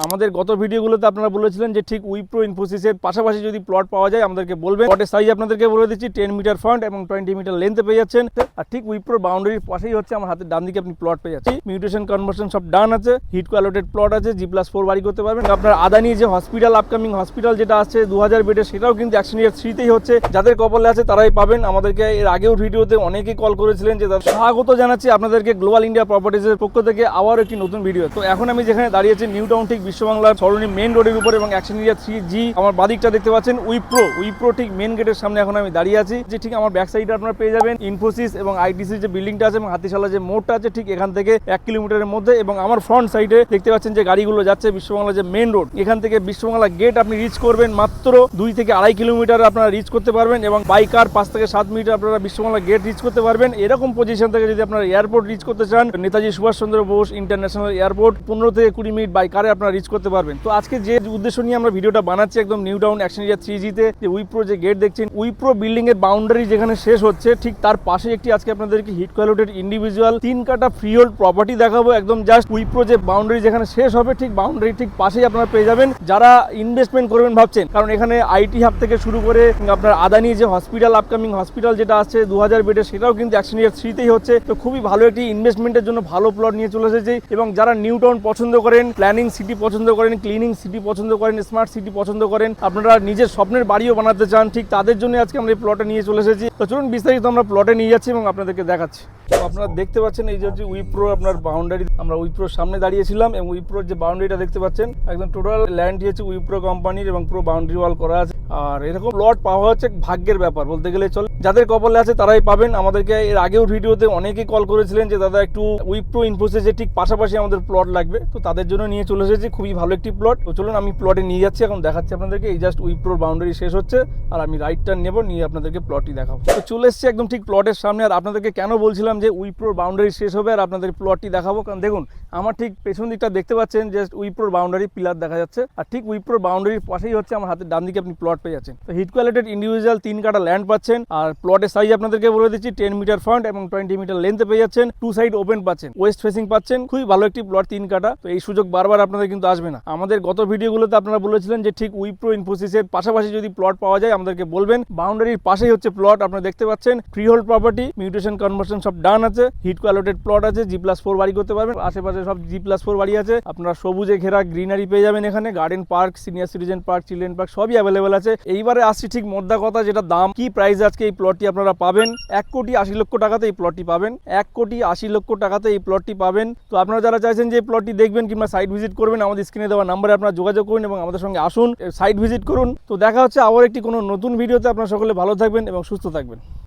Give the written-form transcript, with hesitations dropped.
আমাদের গত ভিডিওগুলোতে আপনারা বলেছিলেন যে ঠিক উইপ্রো ইনফোসিসের পাশাপাশি যদি প্লট পাওয়া যায় আমাদেরকে বলবেন। প্লটের সাইজ আপনাদেরকে বলে দিচ্ছি 10 মিটার ফ্রন্ট এবং 20 মিটার লেন্থে পেয়ে যাচ্ছেন। আর ঠিক উইপ্রোর বাউন্ডারির পাশেই হচ্ছে আমার হাতের ডান দিকে আপনি প্লট পেয়ে যাচ্ছেন। মিউটেশন কনভার্সন সব ডান আছে, হিট কোয়ালোটেড প্লট আছে, G+4 বাড়ি করতে পারবেন। আপনার আদানি যে হসপিটাল আপকামিং হসপিটাল যেটা আছে 2000 বেডের, সেটাও কিন্তু অ্যাকশন ইয়ার 3তেই হচ্ছে। যাদের কপালে আছে তারাই পাবেন। আমাদেরকে এর আগেও ভিডিওতে অনেকেই কল করেছিলেন যে স্বাগত জানাচ্ছি আপনাদেরকে গ্লোবাল ইন্ডিয়া প্রপার্টিজের পক্ষ থেকে আবার একটি নতুন ভিডিও। তো এখন আমি যেখানে দাঁড়িয়ে আছি নিউ টাউন ঠিক বিশ্ববাংলার সরণি মেন রোডের উপর এবং অ্যাকশন এরিয়া 3G। আমার বাদিকটা দেখতে পাচ্ছেন উইপ্রো ঠিক মেন গেটের সামনে এখন আমি দাঁড়িয়ে আছি। যে ঠিক আমার ব্যাক সাইডে আপনারা পেয়ে যাবেন ইনফোসিস এবং আইটিসি যে বিল্ডিংটা আছে এবং হাতিশালা যে মোড়টা আছে ঠিক এখান থেকে 1 কিলোমিটারের মধ্যে। এবং আমার ফ্রন্ট সাইডে দেখতে পাচ্ছেন যে গাড়িগুলো যাচ্ছে বিশ্ববাংলা যে মেন রোড, এখান থেকে বিশ্ববাংলা গেট আপনি রিচ করবেন মাত্র 2 থেকে 2.5 কিলোমিটার আপনারা রিচ করতে পারবেন। এবং বাই কার 5 থেকে 7 মিনিট আপনারা বিশ্ববাংলা গেট রিচ করতে পারবেন। এরকম পজিশন থেকে যদি আপনারা এয়ারপোর্ট রিচ করতে চান, নেতাজি সুভাষচন্দ্র বোস ইন্টারন্যাশনাল এয়ারপোর্ট 15 থেকে 20 মিনিট বাই কারে আপনারা রিচ করতে পারবেন। তো আজকে যে উদ্দেশ্য নিয়ে আমরা ভিডিওটা বানাচ্ছি একদম new town action area 3G তে যে উইপ্রো যে গেট দেখছেন, উইপ্রো বিল্ডিং এর বাউন্ডারি যেখানে শেষ হচ্ছে ঠিক তার পাশে একটি আজকে আপনাদেরকে হিট কোয়ালোটেড ইন্ডিভিজুয়াল 3 কাটা ফ্রি হোল্ড প্রপার্টি দেখাবো। একদম জাস্ট উইপ্রো যে বাউন্ডারি যেখানে শেষ হবে ঠিক বাউন্ডারি ঠিক পাশেই আপনারা পেয়ে যাবেন। যারা ইনভেস্টমেন্ট করবেন ভাবছেন, কারণ এখানে আইটি হাব থেকে শুরু করে আপনার আদানি যে হসপিটাল আপকামিং হসপিটাল যেটা আছে 2000 বেডের, সেটাও কিন্তু অ্যাকশন এরিয়া 3তেই হচ্ছে। তো খুবই ভালো একটি ইনভেস্টমেন্টের জন্য ভালো প্লট নিয়ে চলে এসেছে। এবং যারা নিউ টাউন পছন্দ করেন, প্ল্যানিং সিটি পছন্দ করেন, ক্লিনিং সিটি পছন্দ করেন, স্মার্ট সিটি পছন্দ করেন, আপনারা নিজের স্বপ্নের বাড়িও বানাতে চান, ঠিক তাদের জন্য আজকে আমরা এই প্লটে নিয়ে চলে এসেছি। তো চলুন বিস্তারিত আমরা প্লটে নিয়ে যাচ্ছি এবং আপনাদেরকে দেখাচ্ছি। তো আপনারা দেখতে পাচ্ছেন এই যে হচ্ছে উইপ্রো আপনার বাউন্ডারি। আমরা উইপ্রোর সামনে দাঁড়িয়েছিলাম এবং উইপ্রোর যে বাউন্ডারিটা দেখতে পাচ্ছেন একদম টোটাল ল্যান্ড হচ্ছে উইপ্রো কোম্পানির এবং পুরো বাউন্ডারি ওয়াল করা আছে। আর এরকম প্লট পাওয়া হচ্ছে ভাগ্যের ব্যাপার বলতে গেলে চলে। যাদের কপালে আছে তারাই পাবেন। আমাদেরকে এর আগেও ভিডিওতে অনেকেই কল করেছিলেন যে দাদা একটু উইপ্রো ইনফোসিসের ঠিক পাশাপাশি আমাদের প্লট লাগবে। তো তাদের জন্য নিয়ে চলে এসেছি, খুবই ভালো একটি প্লট। তো চলুন আমি প্লটে নিয়ে যাচ্ছি, এখন দেখাচ্ছি আপনাদেরকে। এই জাস্ট উইপ্রোর বাউন্ডারি শেষ হচ্ছে আর আমি রাইট টার্ন নেবো, নিয়ে আপনাদেরকে প্লটটি দেখাবো। তো চলে এসেছি একদম ঠিক প্লটের সামনে। আর আপনাদেরকে কেন বলছিলাম যে উইপ্রোর বাউন্ডারি শেষ হবে আর আপনাদের প্লটটি দেখাবো, কারণ দেখুন আমার ঠিক পেছন দিকটা দেখতে পাচ্ছেন জাস্ট উইপ্রোর বাউন্ডারি পিলার দেখা যাচ্ছে। আর ঠিক উইপ্রোর বাউন্ডারির পাশেই হচ্ছে আমার হাতের ডান দিকে আপনি প্লট পেয়ে যাচ্ছেন। তো হিট কোয়ালিটেড ইন্ডিভিজুয়াল 3 কাটা ল্যান্ড পাচ্ছেন। আর প্লটের সাইজ আপনাদেরকে বলে দিচ্ছি 10 মিটার ফ্রন্ট এবং 20 মিটার লেন্থে পেয়ে যাচ্ছেন। 2 সাইড ওপেন পাচ্ছেন, ওয়েস্ট ফেসিং পাচ্ছেন। খুবই ভালো একটি প্লট 3 কাটা। তো এই সুযোগ বারবার আপনাদের কিন্তু আসবে না। আমাদের গত ভিডিওগুলোতে আপনারা বলেছিলেন যে ঠিক উইপ্রো ইনফোসিসের পাশাপাশি যদি প্লট পাওয়া যায় আমাদেরকে বলবেন। বাউন্ডারির পাশেই হচ্ছে প্লট, আপনারা দেখতে পাচ্ছেন free hold property, mutation conversion সব ডান আছে, হিট কোয়ালোটেড প্লট আছে, G+4 বাড়ি করতে পারবেন। আশেপাশে সব G+4 বাড়ি আছে। আপনারা সবুজে ঘেরা গ্রিনারি পেয়ে যাবেন এখানে। Garden park, senior citizen park, children park সবই অ্যাভেলেবেল আছে। এইবারে আসছি ঠিক মোদ্দা কথা, যেটা দাম কি প্রাইস আজকে এই প্লটটি আপনারা পাবেন 1,80,00,000 টাকাতে এই প্লটটি পাবেন। 1,80,00,000 টাকাতে এই প্লটটি পাবেন। তো আপনারা যারা চাইছেন যে এই প্লটটি দেখবেন কিংবা সাইট ভিজিট করবেন, আমাদের স্ক্রিনে দেওয়া নাম্বারে আপনারা যোগাযোগ করুন এবং আমাদের সঙ্গে আসুন, সাইট ভিজিট করুন। তো দেখা হচ্ছে আবার একটি কোনো নতুন ভিডিওতে। আপনারা সকলে ভালো থাকবেন এবং সুস্থ থাকবেন।